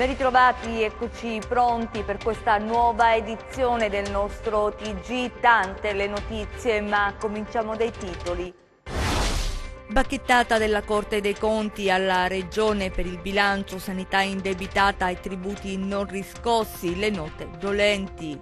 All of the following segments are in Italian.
Ben ritrovati, eccoci pronti per questa nuova edizione del nostro TG. Tante le notizie, ma cominciamo dai titoli. Bacchettata della Corte dei Conti alla Regione per il bilancio, sanità indebitata e tributi non riscossi, le note dolenti.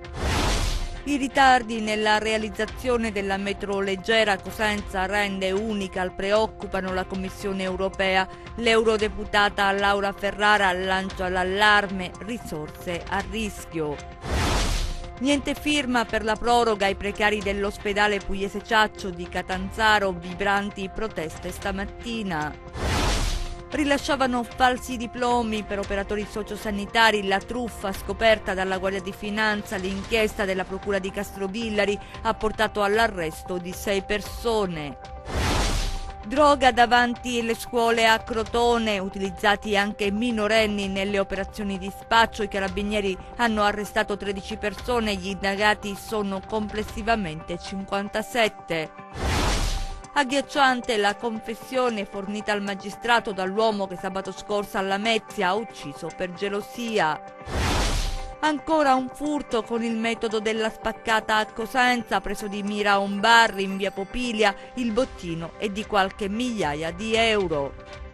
I ritardi nella realizzazione della metro leggera Cosenza-Rende-Unical preoccupano la Commissione europea. L'eurodeputata Laura Ferrara lancia l'allarme, risorse a rischio. Niente firma per la proroga ai precari dell'ospedale Pugliese Ciaccio di Catanzaro, vibranti proteste stamattina. Rilasciavano falsi diplomi per operatori sociosanitari, la truffa scoperta dalla Guardia di Finanza, l'inchiesta della Procura di Castrovillari ha portato all'arresto di 6 persone. Droga davanti le scuole a Crotone, utilizzati anche minorenni nelle operazioni di spaccio. I carabinieri hanno arrestato 13 persone, gli indagati sono complessivamente 57. Agghiacciante la confessione fornita al magistrato dall'uomo che sabato scorso a Lamezia ha ucciso per gelosia. Ancora un furto con il metodo della spaccata a Cosenza, preso di mira un bar in via Popilia, il bottino è di qualche migliaia di euro.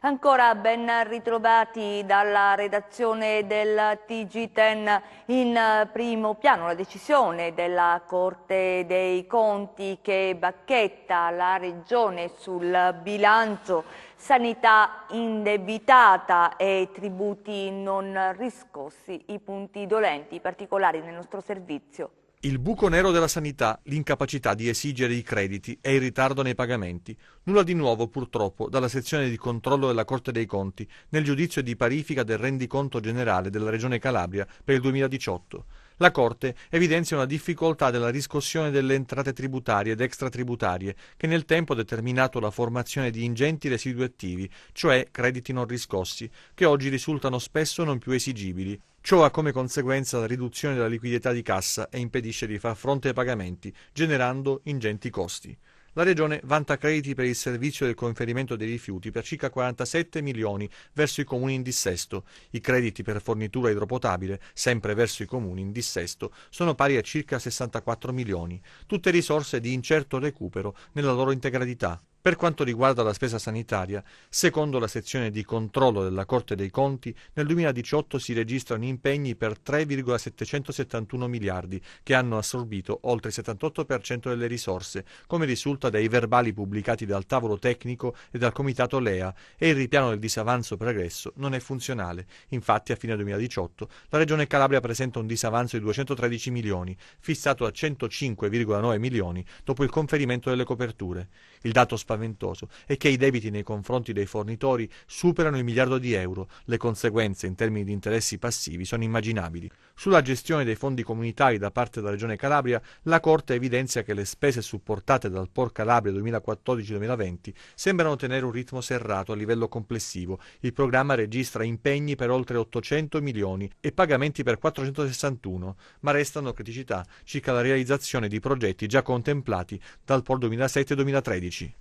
Ancora ben ritrovati dalla redazione del TG10. In primo piano la decisione della Corte dei Conti che bacchetta la Regione sul bilancio, sanità indebitata e tributi non riscossi, i punti dolenti particolari nel nostro servizio. Il buco nero della sanità, l'incapacità di esigere i crediti e il ritardo nei pagamenti. Nulla di nuovo, purtroppo, dalla sezione di controllo della Corte dei Conti nel giudizio di parifica del rendiconto generale della Regione Calabria per il 2018. La Corte evidenzia una difficoltà della riscossione delle entrate tributarie ed extratributarie che nel tempo ha determinato la formazione di ingenti residui attivi, cioè crediti non riscossi, che oggi risultano spesso non più esigibili. Ciò ha come conseguenza la riduzione della liquidità di cassa e impedisce di far fronte ai pagamenti, generando ingenti costi. La Regione vanta crediti per il servizio del conferimento dei rifiuti per circa 47 milioni verso i comuni in dissesto. I crediti per fornitura idropotabile, sempre verso i comuni in dissesto, sono pari a circa 64 milioni, tutte risorse di incerto recupero nella loro integralità. Per quanto riguarda la spesa sanitaria, secondo la sezione di controllo della Corte dei Conti, nel 2018 si registrano impegni per 3,771 miliardi, che hanno assorbito oltre il 78% delle risorse, come risulta dai verbali pubblicati dal tavolo tecnico e dal comitato LEA, e il ripiano del disavanzo pregresso non è funzionale. Infatti, a fine 2018, la Regione Calabria presenta un disavanzo di 213 milioni, fissato a 105,9 milioni dopo il conferimento delle coperture. Il dato spaventoso è che i debiti nei confronti dei fornitori superano il miliardo di euro. Le conseguenze in termini di interessi passivi sono immaginabili. Sulla gestione dei fondi comunitari da parte della Regione Calabria, la Corte evidenzia che le spese supportate dal POR Calabria 2014-2020 sembrano tenere un ritmo serrato a livello complessivo. Il programma registra impegni per oltre 800 milioni e pagamenti per 461, ma restano criticità circa la realizzazione di progetti già contemplati dal POR 2007-2013.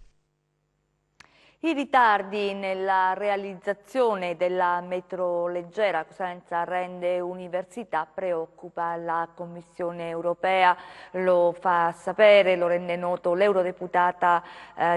I ritardi nella realizzazione della metro leggera Cosenza-Rende Università preoccupa la Commissione europea, lo fa sapere, lo rende noto l'eurodeputata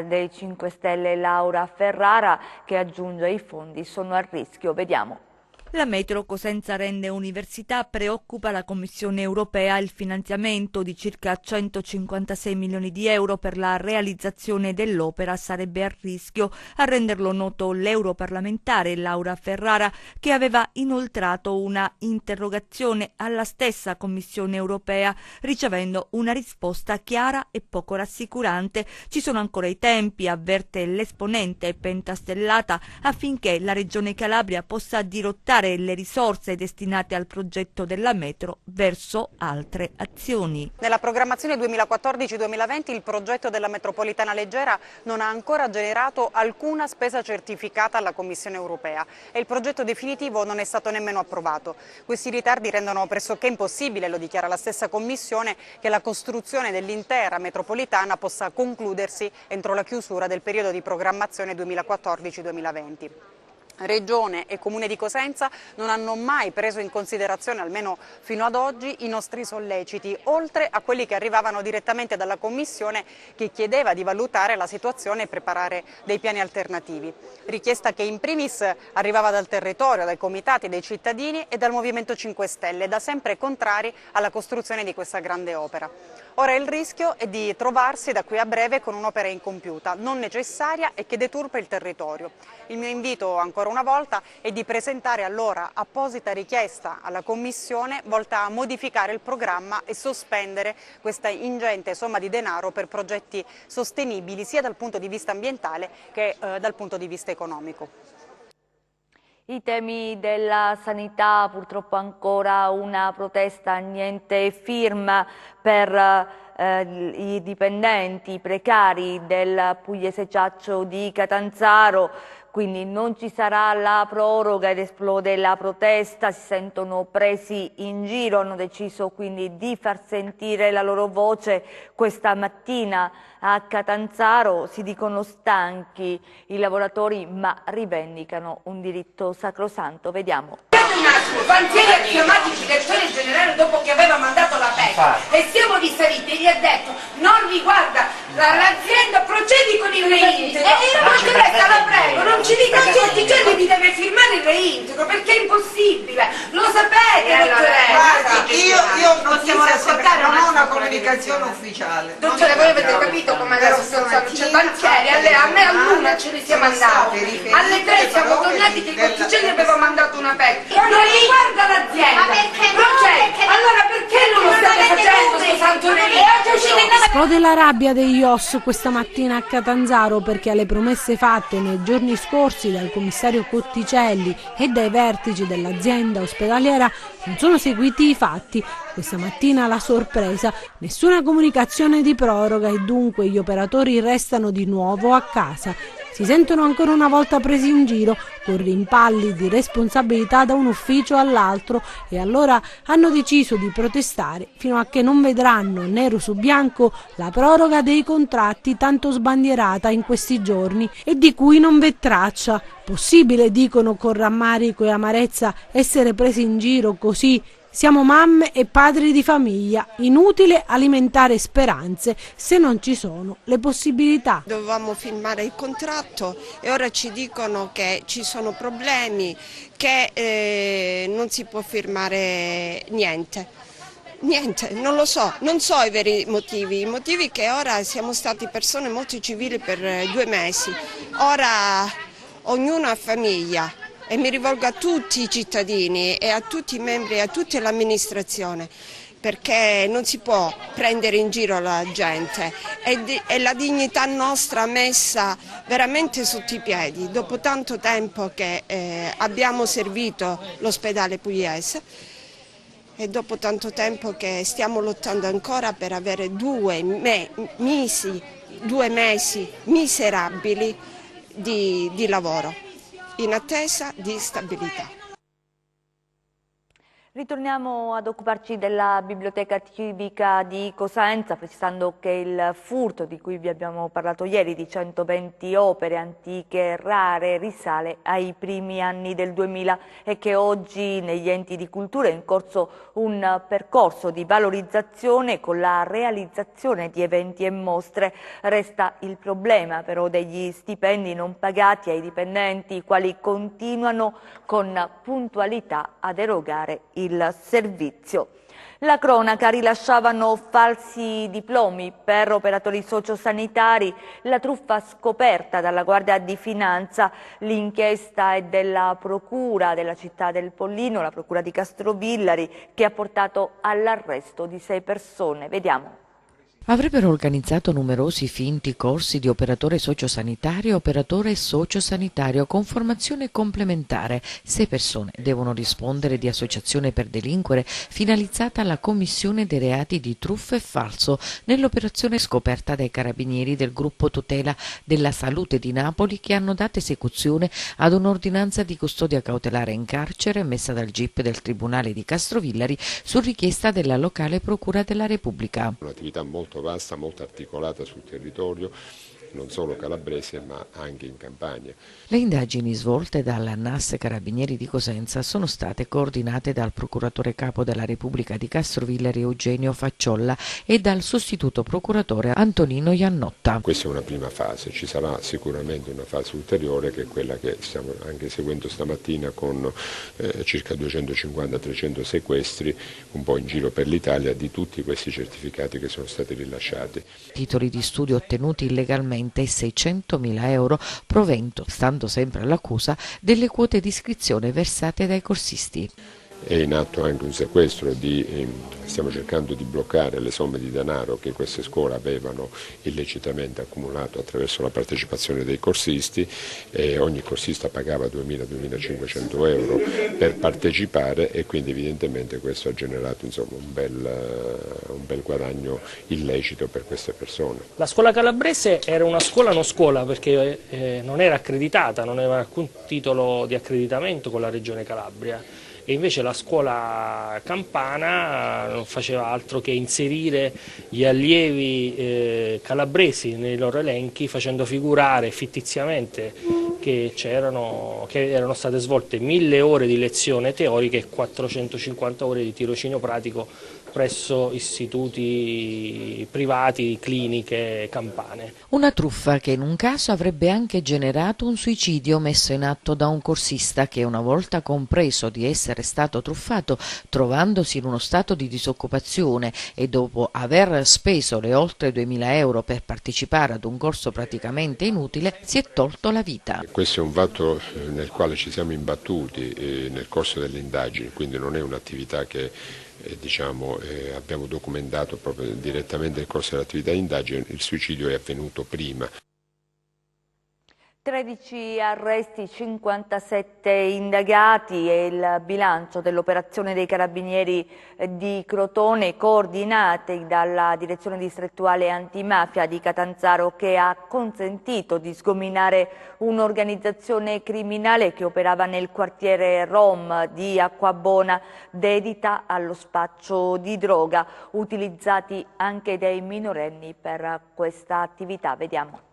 dei 5 Stelle Laura Ferrara, che aggiunge i fondi sono a rischio. Vediamo. La metro Cosenza-Rende Università preoccupa la Commissione europea. Il finanziamento di circa 156 milioni di euro per la realizzazione dell'opera sarebbe a rischio, a renderlo noto l'europarlamentare Laura Ferrara, che aveva inoltrato una interrogazione alla stessa Commissione europea, ricevendo una risposta chiara e poco rassicurante. Ci sono ancora i tempi, avverte l'esponente pentastellata, affinché la Regione Calabria possa dirottare le risorse destinate al progetto della metro verso altre azioni. Nella programmazione 2014-2020 il progetto della metropolitana leggera non ha ancora generato alcuna spesa certificata alla Commissione europea e il progetto definitivo non è stato nemmeno approvato. Questi ritardi rendono pressoché impossibile, lo dichiara la stessa Commissione, che la costruzione dell'intera metropolitana possa concludersi entro la chiusura del periodo di programmazione 2014-2020. Regione e Comune di Cosenza non hanno mai preso in considerazione, almeno fino ad oggi, i nostri solleciti, oltre a quelli che arrivavano direttamente dalla Commissione che chiedeva di valutare la situazione e preparare dei piani alternativi. Richiesta che in primis arrivava dal territorio, dai comitati, dai cittadini e dal Movimento 5 Stelle, da sempre contrari alla costruzione di questa grande opera. Ora il rischio è di trovarsi da qui a breve con un'opera incompiuta, non necessaria e che deturpa il territorio. Il mio invito ancora una volta è di presentare allora apposita richiesta alla Commissione volta a modificare il programma e sospendere questa ingente somma di denaro per progetti sostenibili sia dal punto di vista ambientale che dal punto di vista economico. I temi della sanità, purtroppo ancora una protesta, niente firma per i dipendenti precari del Pugliese Ciaccio di Catanzaro, quindi non ci sarà la proroga ed esplode la protesta, si sentono presi in giro, hanno deciso quindi di far sentire la loro voce questa mattina a Catanzaro, si dicono stanchi i lavoratori ma rivendicano un diritto sacrosanto, vediamo. Un attimo, Vanzieri ha chiamato il direttore generale dopo che aveva mandato la PEC e siamo risaliti e gli ha detto non riguarda l'azienda, procedi con il reintegro e la dottoressa la prego non ci dica che tutti i giorni mi deve firmare il reintegro perché è impossibile, lo sapete dottoressa. Io possiamo raccontare, non ho una comunicazione ufficiale. Dottore, voi avete capito come adesso c'è Vanzieri, a me a luna ce li siamo andati, alle 3 siamo tornati che tutti i giorni aveva mandato una PEC. Non riguarda l'azienda, allora perché non lo state facendo sto santo nemico? Esplode la rabbia degli OSS questa mattina a Catanzaro perché alle promesse fatte nei giorni scorsi dal commissario Cotticelli e dai vertici dell'azienda ospedaliera non sono seguiti i fatti. Questa mattina la sorpresa, nessuna comunicazione di proroga e dunque gli operatori restano di nuovo a casa. Si sentono ancora una volta presi in giro con rimpalli di responsabilità da un ufficio all'altro e allora hanno deciso di protestare fino a che non vedranno nero su bianco la proroga dei contratti tanto sbandierata in questi giorni e di cui non v'è traccia. Possibile, dicono con rammarico e amarezza, essere presi in giro così? Siamo mamme e padri di famiglia, inutile alimentare speranze se non ci sono le possibilità. Dovevamo firmare il contratto e ora ci dicono che ci sono problemi, che non si può firmare niente. Niente, non lo so, non so i veri motivi che ora siamo stati persone molto civili per 2 mesi, ora ognuno ha famiglia. E mi rivolgo a tutti i cittadini e a tutti i membri e a tutta l'amministrazione perché non si può prendere in giro la gente, è la dignità nostra messa veramente sotto i piedi dopo tanto tempo che abbiamo servito l'ospedale pugliese e dopo tanto tempo che stiamo lottando ancora per avere 2 mesi miserabili di lavoro, in attesa di stabilità. Ritorniamo ad occuparci della Biblioteca Civica di Cosenza, precisando che il furto di cui vi abbiamo parlato ieri di 120 opere antiche rare risale ai primi anni del 2000 e che oggi negli enti di cultura è in corso un percorso di valorizzazione con la realizzazione di eventi e mostre. Resta il problema però degli stipendi non pagati ai dipendenti, i quali continuano con puntualità ad erogare il servizio. La cronaca: rilasciavano falsi diplomi per operatori sociosanitari, la truffa scoperta dalla Guardia di Finanza. L'inchiesta è della Procura della città del Pollino, la Procura di Castrovillari, che ha portato all'arresto di 6 persone. Vediamo. Avrebbero organizzato numerosi finti corsi di operatore sociosanitario e operatore sociosanitario con formazione complementare. 6 persone devono rispondere di associazione per delinquere finalizzata alla commissione dei reati di truffa e falso nell'operazione scoperta dai carabinieri del gruppo tutela della salute di Napoli, che hanno dato esecuzione ad un'ordinanza di custodia cautelare in carcere emessa dal GIP del Tribunale di Castrovillari su richiesta della locale Procura della Repubblica. Un'attività molto vasta, molto articolata sul territorio non solo calabrese ma anche in Campania. Le indagini svolte dal NAS Carabinieri di Cosenza sono state coordinate dal procuratore capo della Repubblica di Castrovillari Eugenio Facciolla e dal sostituto procuratore Antonino Iannotta. Questa è una prima fase, ci sarà sicuramente una fase ulteriore che è quella che stiamo anche seguendo stamattina con circa 250-300 sequestri un po' in giro per l'Italia di tutti questi certificati che sono stati rilasciati. Titoli di studio ottenuti illegalmente e 600.000 euro provento, stando sempre all'accusa, delle quote di iscrizione versate dai corsisti. È in atto anche un sequestro, stiamo cercando di bloccare le somme di denaro che queste scuole avevano illecitamente accumulato attraverso la partecipazione dei corsisti. Ogni corsista pagava 2.000-2.500 euro per partecipare e quindi evidentemente questo ha generato un bel guadagno illecito per queste persone. La scuola calabrese era una scuola non scuola perché non era accreditata, non aveva alcun titolo di accreditamento con la Regione Calabria. E invece la scuola campana non faceva altro che inserire gli allievi calabresi nei loro elenchi, facendo figurare fittiziamente che erano state svolte 1000 ore di lezione teorica e 450 ore di tirocinio pratico presso istituti privati, cliniche campane. Una truffa che in un caso avrebbe anche generato un suicidio messo in atto da un corsista che, una volta compreso di essere stato truffato, trovandosi in uno stato di disoccupazione e dopo aver speso le oltre 2.000 euro per partecipare ad un corso praticamente inutile, si è tolto la vita. Questo è un fatto nel quale ci siamo imbattuti nel corso delle indagini, quindi non è un'attività che abbiamo documentato proprio direttamente nel corso dell'attività di indagine. Il suicidio è avvenuto prima. 13 arresti, 57 indagati è il bilancio dell'operazione dei Carabinieri di Crotone, coordinati dalla Direzione Distrettuale Antimafia di Catanzaro, che ha consentito di sgominare un'organizzazione criminale che operava nel quartiere Rom di Acquabona, dedita allo spaccio di droga, utilizzati anche dai minorenni per questa attività. Vediamo.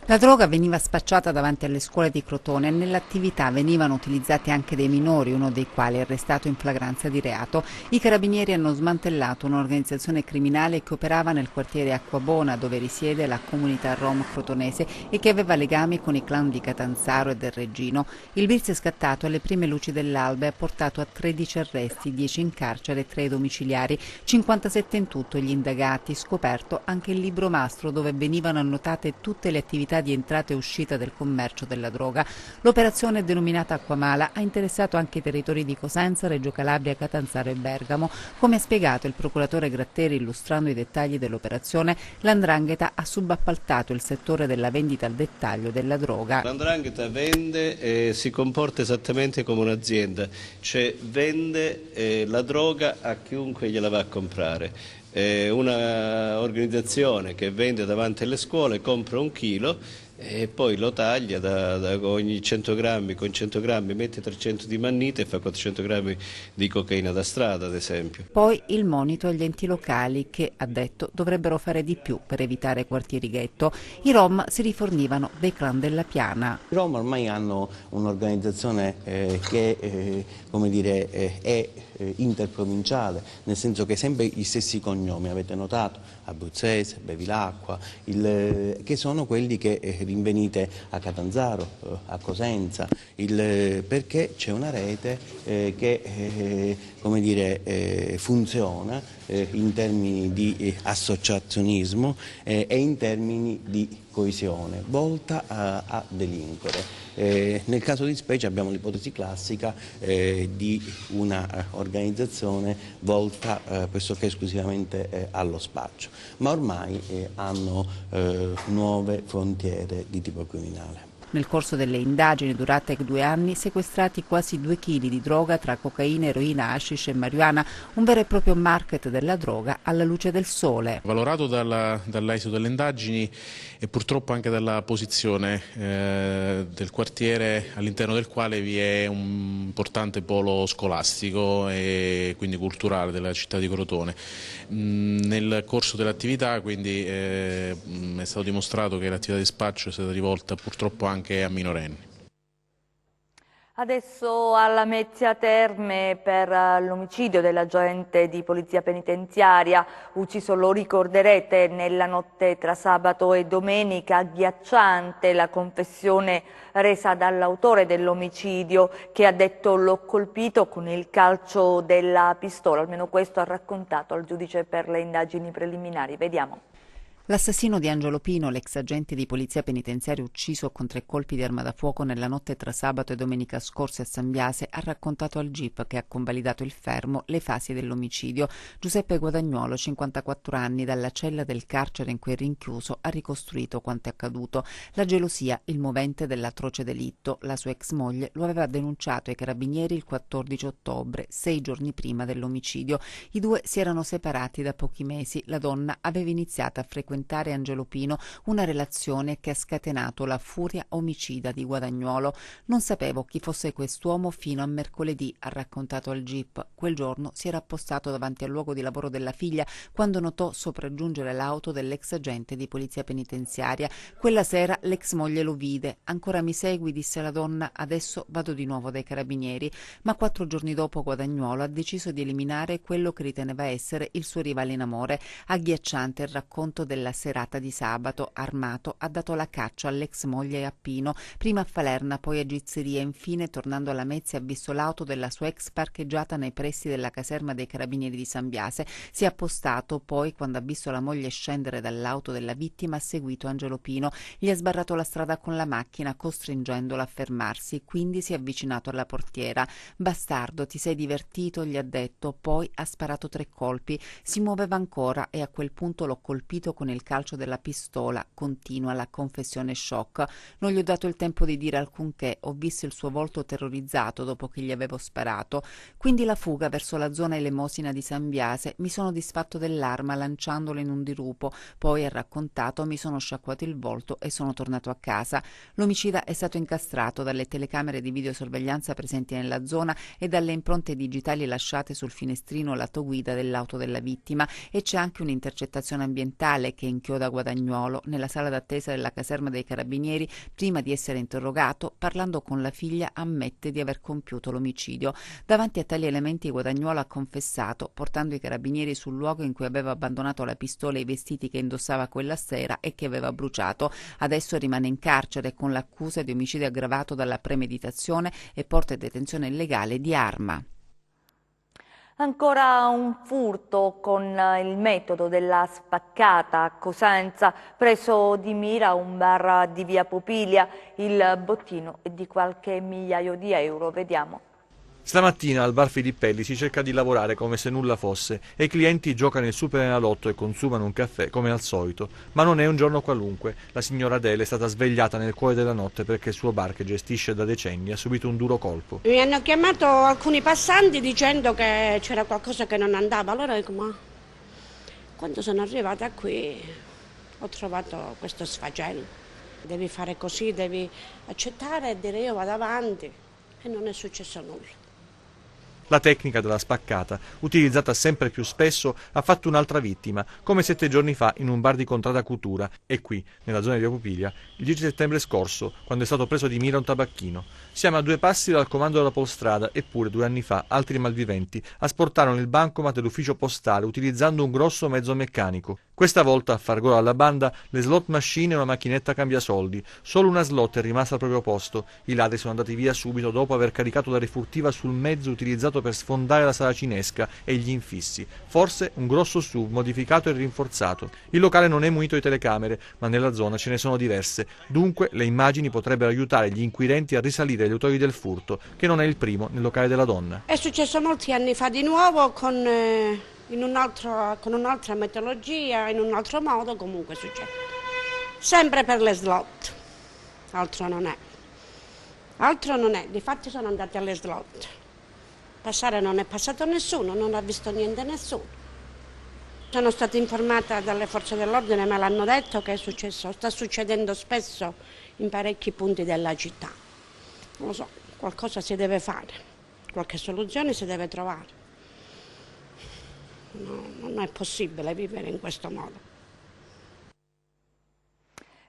La droga veniva spacciata davanti alle scuole di Crotone e nell'attività venivano utilizzati anche dei minori, uno dei quali è arrestato in flagranza di reato. I carabinieri hanno smantellato un'organizzazione criminale che operava nel quartiere Acquabona, dove risiede la comunità rom crotonese e che aveva legami con i clan di Catanzaro e del Reggino. Il blitz è scattato alle prime luci dell'alba e ha portato a 13 arresti, 10 in carcere e 3 domiciliari, 57 in tutto gli indagati, scoperto anche il libro mastro dove venivano annotate tutte le attività di entrata e uscita del commercio della droga. L'operazione, denominata Acquamala, ha interessato anche i territori di Cosenza, Reggio Calabria, Catanzaro e Bergamo. Come ha spiegato il procuratore Gratteri illustrando i dettagli dell'operazione, l''ndrangheta ha subappaltato il settore della vendita al dettaglio della droga. L''ndrangheta vende e si comporta esattamente come un'azienda, cioè vende la droga a chiunque gliela va a comprare. Una organizzazione che vende davanti alle scuole, compra 1 chilo e poi lo taglia da ogni 100 grammi, con 100 grammi mette 300 di mannite e fa 400 grammi di cocaina da strada, ad esempio. Poi il monito agli enti locali che, ha detto, dovrebbero fare di più per evitare quartieri ghetto. I rom si rifornivano dei clan della Piana. I rom ormai hanno un'organizzazione che è interprovinciale, nel senso che sempre gli stessi cognomi, avete notato, Abruzzese, Bevilacqua, che sono quelli che rinvenite a Catanzaro, a Cosenza, perché c'è una rete che funziona in termini di associazionismo e in termini di coesione, volta a delinquere. Nel caso di specie abbiamo l'ipotesi classica di una organizzazione volta pressoché esclusivamente allo spaccio, ma ormai hanno nuove frontiere di tipo criminale. Nel corso delle indagini durate 2 anni, sequestrati quasi 2 kg di droga tra cocaina, eroina, hashish e marijuana, un vero e proprio market della droga alla luce del sole. Valorato dall'esito delle indagini e purtroppo anche dalla posizione del quartiere all'interno del quale vi è un importante polo scolastico e quindi culturale della città di Crotone. Nel corso dell'attività quindi è stato dimostrato che l'attività di spaccio è stata rivolta purtroppo anche a minorenni. Adesso alla Lamezia Terme per l'omicidio dell'agente di polizia penitenziaria ucciso, lo ricorderete, nella notte tra sabato e domenica. Agghiacciante la confessione resa dall'autore dell'omicidio, che ha detto: l'ho colpito con il calcio della pistola. Almeno questo ha raccontato al giudice per le indagini preliminari. Vediamo. L'assassino di Angelo Pino, l'ex agente di polizia penitenziaria ucciso con 3 colpi di arma da fuoco nella notte tra sabato e domenica scorse a San Biase, ha raccontato al GIP, che ha convalidato il fermo, le fasi dell'omicidio. Giuseppe Guadagnuolo, 54 anni, dalla cella del carcere in cui è rinchiuso, ha ricostruito quanto è accaduto. La gelosia, il movente dell'atroce delitto. La sua ex moglie lo aveva denunciato ai carabinieri il 14 ottobre, 6 giorni prima dell'omicidio. I due si erano separati da pochi mesi. La donna aveva iniziato a frequentare Angelo Pino, una relazione che ha scatenato la furia omicida di Guadagnuolo. Non sapevo chi fosse quest'uomo fino a mercoledì, ha raccontato al GIP. Quel giorno si era appostato davanti al luogo di lavoro della figlia quando notò sopraggiungere l'auto dell'ex agente di polizia penitenziaria. Quella sera l'ex moglie lo vide. Ancora mi segui, disse la donna, adesso vado di nuovo dai carabinieri. Ma 4 giorni dopo Guadagnuolo ha deciso di eliminare quello che riteneva essere il suo rivale in amore. Agghiacciante il racconto della serata di sabato. Armato, ha dato la caccia all'ex moglie e a Pino, prima a Falerna, poi a Gizzeria. Infine, tornando alla Lamezia, ha visto l'auto della sua ex parcheggiata nei pressi della caserma dei carabinieri di San Biase. Si è appostato, poi, quando ha visto la moglie scendere dall'auto della vittima, ha seguito Angelo Pino. Gli ha sbarrato la strada con la macchina, costringendola a fermarsi, quindi si è avvicinato alla portiera. Bastardo, ti sei divertito, gli ha detto, poi ha sparato 3 colpi. Si muoveva ancora e a quel punto l'ho colpito con il calcio della pistola. Continua la confessione shock. Non gli ho dato il tempo di dire alcunché, ho visto il suo volto terrorizzato dopo che gli avevo sparato. Quindi la fuga verso la zona elemosina di San Biase. Mi sono disfatto dell'arma lanciandola in un dirupo, poi, ha raccontato, mi sono sciacquato il volto e sono tornato a casa. L'omicida è stato incastrato dalle telecamere di videosorveglianza presenti nella zona e dalle impronte digitali lasciate sul finestrino lato guida dell'auto della vittima, e c'è anche un'intercettazione ambientale che inchioda Guadagnuolo nella sala d'attesa della caserma dei carabinieri. Prima di essere interrogato, parlando con la figlia, ammette di aver compiuto l'omicidio. Davanti a tali elementi Guadagnuolo ha confessato, portando i carabinieri sul luogo in cui aveva abbandonato la pistola e i vestiti che indossava quella sera e che aveva bruciato. Adesso rimane in carcere con l'accusa di omicidio aggravato dalla premeditazione e porta in detenzione illegale di arma. Ancora un furto con il metodo della spaccata a Cosenza, preso di mira un bar di via Popilia. Il bottino è di qualche migliaio di euro. Vediamo. Stamattina al bar Filippelli si cerca di lavorare come se nulla fosse e i clienti giocano il Superenalotto e consumano un caffè come al solito. Ma non è un giorno qualunque. La signora Adele è stata svegliata nel cuore della notte perché il suo bar, che gestisce da decenni, ha subito un duro colpo. Mi hanno chiamato alcuni passanti dicendo che c'era qualcosa che non andava. Allora dico, ma quando sono arrivata qui ho trovato questo sfacelo. Devi fare così, devi accettare e dire io vado avanti, e non è successo nulla. La tecnica della spaccata, utilizzata sempre più spesso, ha fatto un'altra vittima, come 7 giorni fa in un bar di Contrada Cutura e qui, nella zona di Via Pupiglia, il 10 settembre scorso, quando è stato preso di mira un tabacchino. Siamo a 2 passi dal comando della Polstrada, eppure 2 anni fa altri malviventi asportarono il bancomat dell'ufficio postale utilizzando un grosso mezzo meccanico. Questa volta, a far gola alla banda, le slot machine e una macchinetta cambiasoldi. Solo una slot è rimasta al proprio posto. I ladri sono andati via subito dopo aver caricato la refurtiva sul mezzo utilizzato per sfondare la sala cinesca e gli infissi. Forse un grosso SUV modificato e rinforzato. Il locale non è munito di telecamere, ma nella zona ce ne sono diverse. Dunque le immagini potrebbero aiutare gli inquirenti a risalire agli autori del furto, che non è il primo nel locale della donna. È successo molti anni fa di nuovo con un'altra metodologia, in un altro modo, comunque succede. Sempre per le slot. altro non è. Altro non è, difatti sono andati alle slot. Passare non è passato nessuno, non ha visto niente nessuno. Sono stata informata dalle forze dell'ordine, me l'hanno detto che è successo, sta succedendo spesso in parecchi punti della città. Non lo so, qualcosa si deve fare, qualche soluzione si deve trovare. No, non è possibile vivere in questo modo.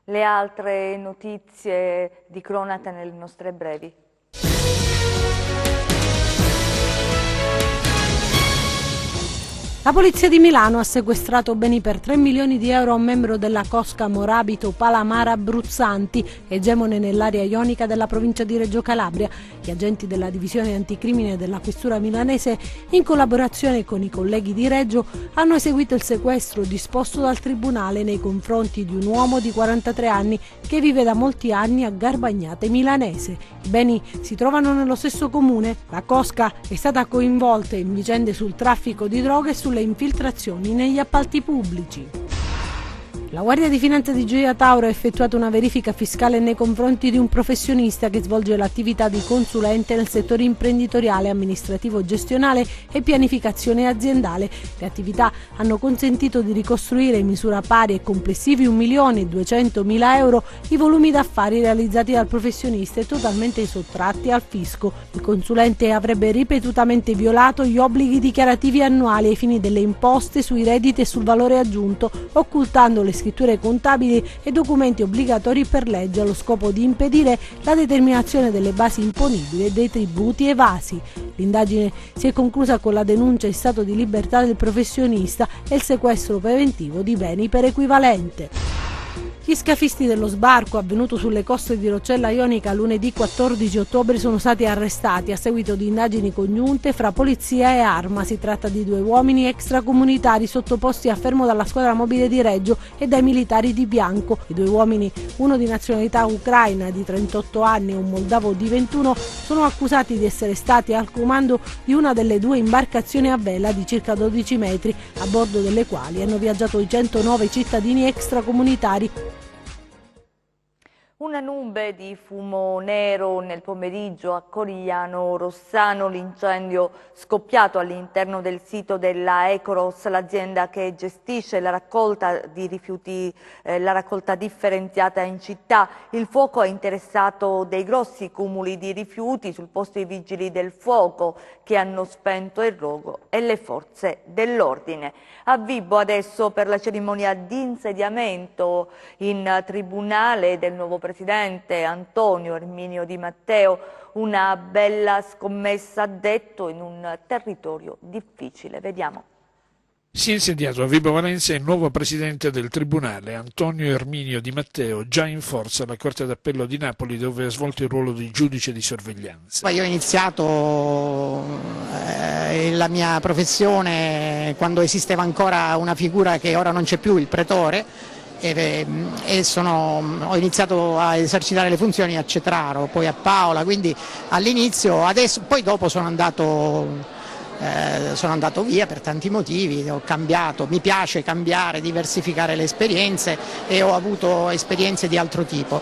Le altre notizie di cronaca nelle nostre brevi. La polizia di Milano ha sequestrato beni per 3 milioni di euro a un membro della cosca Morabito Palamara Bruzzanti, egemone nell'area ionica della provincia di Reggio Calabria. Gli agenti della divisione anticrimine della questura milanese, in collaborazione con i colleghi di Reggio, hanno eseguito il sequestro disposto dal tribunale nei confronti di un uomo di 43 anni che vive da molti anni a Garbagnate Milanese. I beni si trovano nello stesso comune. La cosca è stata coinvolta in vicende sul traffico di droga e sulle infiltrazioni negli appalti pubblici. La Guardia di Finanza di Gioia Tauro ha effettuato una verifica fiscale nei confronti di un professionista che svolge l'attività di consulente nel settore imprenditoriale, amministrativo, gestionale e pianificazione aziendale. Le attività hanno consentito di ricostruire in misura pari e complessivi 1.200.000 euro i volumi d'affari realizzati dal professionista e totalmente sottratti al fisco. Il consulente avrebbe ripetutamente violato gli obblighi dichiarativi annuali ai fini delle imposte sui redditi e sul valore aggiunto, occultando le scritture contabili e documenti obbligatori per legge allo scopo di impedire la determinazione delle basi imponibili e dei tributi evasi. L'indagine si è conclusa con la denuncia in stato di libertà del professionista e il sequestro preventivo di beni per equivalente. Gli scafisti dello sbarco avvenuto sulle coste di Roccella Ionica lunedì 14 ottobre sono stati arrestati a seguito di indagini congiunte fra polizia e arma. Si tratta di 2 uomini extracomunitari sottoposti a fermo dalla squadra mobile di Reggio e dai militari di Bianco. I 2 uomini, uno di nazionalità ucraina di 38 anni e un moldavo di 21, sono accusati di essere stati al comando di una delle 2 imbarcazioni a vela di circa 12 metri, a bordo delle quali hanno viaggiato i 109 cittadini extracomunitari. Una nube di fumo nero nel pomeriggio a Corigliano Rossano, l'incendio scoppiato all'interno del sito della Ecoros, l'azienda che gestisce la raccolta di rifiuti, la raccolta differenziata in città. Il fuoco ha interessato dei grossi cumuli di rifiuti. Sul posto i vigili del fuoco che hanno spento il rogo e le forze dell'ordine. A Vibo adesso per la cerimonia di insediamento in tribunale del nuovo presidente Antonio Erminio Di Matteo, una bella scommessa, ha detto, in un territorio difficile. Vediamo. Si è insediato a Vibo Valentia il nuovo presidente del Tribunale, Antonio Erminio Di Matteo, già in forza alla Corte d'Appello di Napoli, dove ha svolto il ruolo di giudice di sorveglianza. Io ho iniziato la mia professione quando esisteva ancora una figura che ora non c'è più, il pretore, ho iniziato a esercitare le funzioni a Cetraro, poi a Paola, quindi all'inizio, adesso, poi dopo sono andato via per tanti motivi, ho cambiato, mi piace cambiare, diversificare le esperienze e ho avuto esperienze di altro tipo.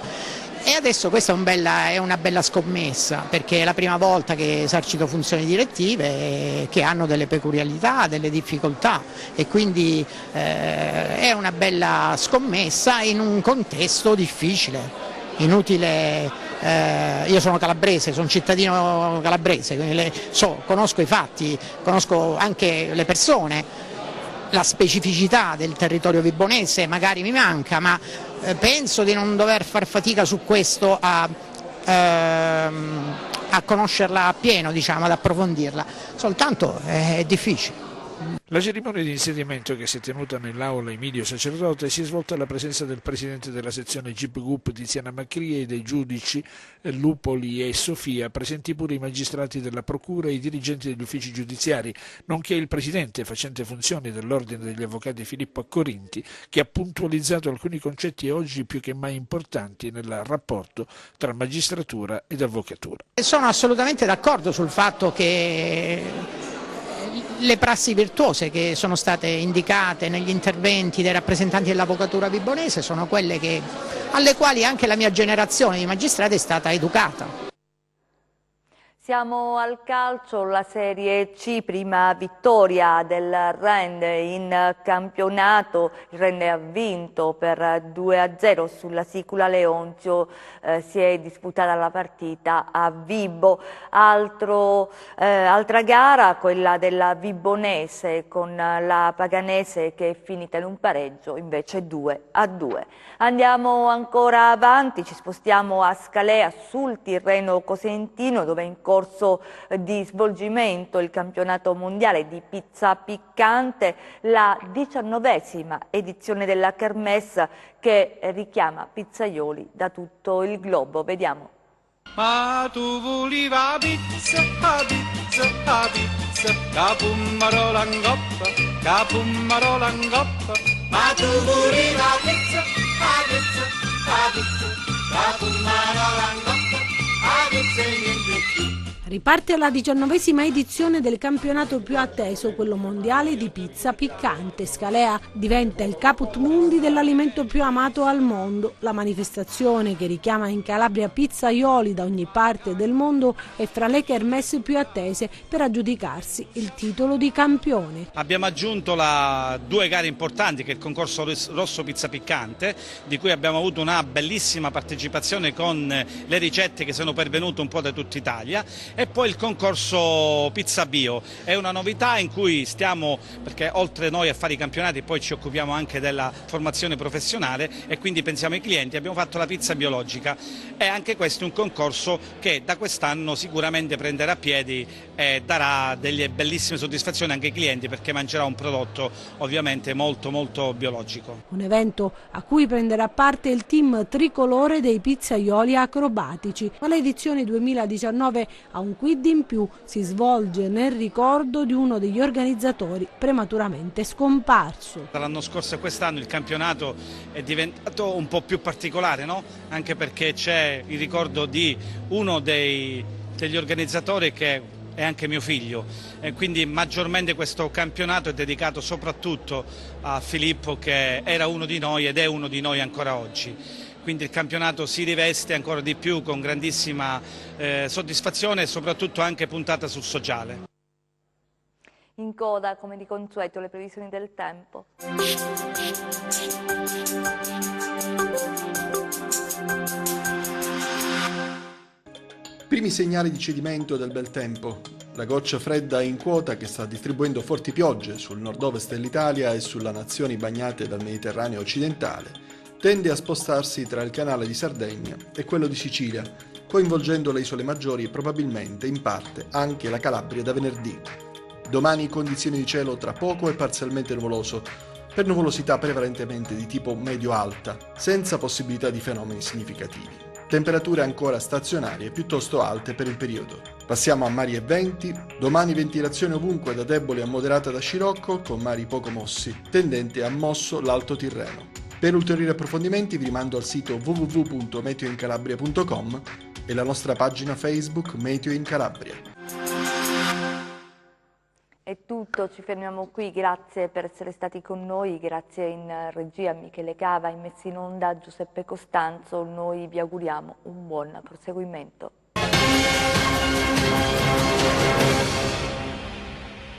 E adesso questa è una bella scommessa, perché è la prima volta che esercito funzioni direttive che hanno delle peculiarità, delle difficoltà, e quindi è una bella scommessa in un contesto difficile, inutile. Io sono calabrese, sono cittadino calabrese, quindi conosco i fatti, conosco anche le persone. La specificità del territorio vibonese magari mi manca, ma penso di non dover far fatica su questo a conoscerla appieno, diciamo, ad approfondirla, soltanto è difficile. La cerimonia di insediamento, che si è tenuta nell'aula Emilio Sacerdote, si è svolta alla presenza del presidente della sezione Gip Gup Tiziana Macria e dei giudici Lupoli e Sofia, presenti pure i magistrati della procura e i dirigenti degli uffici giudiziari, nonché il presidente facente funzioni dell'ordine degli avvocati Filippo Accorinti, che ha puntualizzato alcuni concetti oggi più che mai importanti nel rapporto tra magistratura ed avvocatura. Sono assolutamente d'accordo sul fatto che le prassi virtuose che sono state indicate negli interventi dei rappresentanti dell'avvocatura vibonese sono quelle alle quali anche la mia generazione di magistrati è stata educata. Siamo al calcio, la Serie C, prima vittoria del Rende in campionato. Il Rende ha vinto per 2-0 sulla Sicula Leonzio, si è disputata la partita a Vibo. Altra gara, quella della Vibonese con la Paganese che è finita in un pareggio, invece 2-2. Andiamo ancora avanti, ci spostiamo a Scalea sul Tirreno Cosentino, dove è in corso di svolgimento il campionato mondiale di pizza piccante, la 19ª edizione della Kermesse che richiama pizzaioli da tutto il globo. Vediamo. Ma tu volevi la pizza, capummarola in coppa, capummarola in coppa. Ma tu volevi la pizza, capummarola in coppa, la pizza e niente più. Riparte la 19ª edizione del campionato più atteso, quello mondiale di pizza piccante. Scalea diventa il caput mundi dell'alimento più amato al mondo. La manifestazione, che richiama in Calabria pizzaioli da ogni parte del mondo, è fra le kermesse più attese per aggiudicarsi il titolo di campione. Abbiamo aggiunto due gare importanti, che è il concorso rosso pizza piccante, di cui abbiamo avuto una bellissima partecipazione con le ricette che sono pervenute un po' da tutta Italia, e poi il concorso pizza bio. È una novità in cui stiamo, perché oltre noi a fare i campionati poi ci occupiamo anche della formazione professionale e quindi pensiamo ai clienti. Abbiamo fatto la pizza biologica e anche questo è un concorso che da quest'anno sicuramente prenderà piedi e darà delle bellissime soddisfazioni anche ai clienti, perché mangerà un prodotto ovviamente molto molto biologico. Un evento a cui prenderà parte il team tricolore dei pizzaioli acrobatici, ma l'edizione 2019 ha un quid in più, si svolge nel ricordo di uno degli organizzatori prematuramente scomparso. Dall'anno scorso a quest'anno il campionato è diventato un po' più particolare, no? Anche perché c'è il ricordo di uno degli organizzatori che è anche mio figlio, e quindi maggiormente questo campionato è dedicato soprattutto a Filippo, che era uno di noi ed è uno di noi ancora oggi. Quindi il campionato si riveste ancora di più con grandissima soddisfazione e soprattutto anche puntata sul sociale. In coda, come di consueto, le previsioni del tempo. Primi segnali di cedimento del bel tempo. La goccia fredda in quota, che sta distribuendo forti piogge sul nord-ovest dell'Italia e sulle nazioni bagnate dal Mediterraneo occidentale, tende a spostarsi tra il canale di Sardegna e quello di Sicilia, coinvolgendo le isole maggiori e probabilmente in parte anche la Calabria da venerdì. Domani condizioni di cielo tra poco e parzialmente nuvoloso, per nuvolosità prevalentemente di tipo medio-alta, senza possibilità di fenomeni significativi. Temperature ancora stazionarie piuttosto alte per il periodo. Passiamo a mari e venti. Domani ventilazione ovunque da debole a moderata da scirocco, con mari poco mossi, tendente a mosso l'Alto Tirreno. Per ulteriori approfondimenti vi rimando al sito www.meteoincalabria.com e la nostra pagina Facebook Meteo in Calabria. È tutto, ci fermiamo qui, grazie per essere stati con noi, grazie in regia a Michele Cava, in messa in onda Giuseppe Costanzo, noi vi auguriamo un buon proseguimento.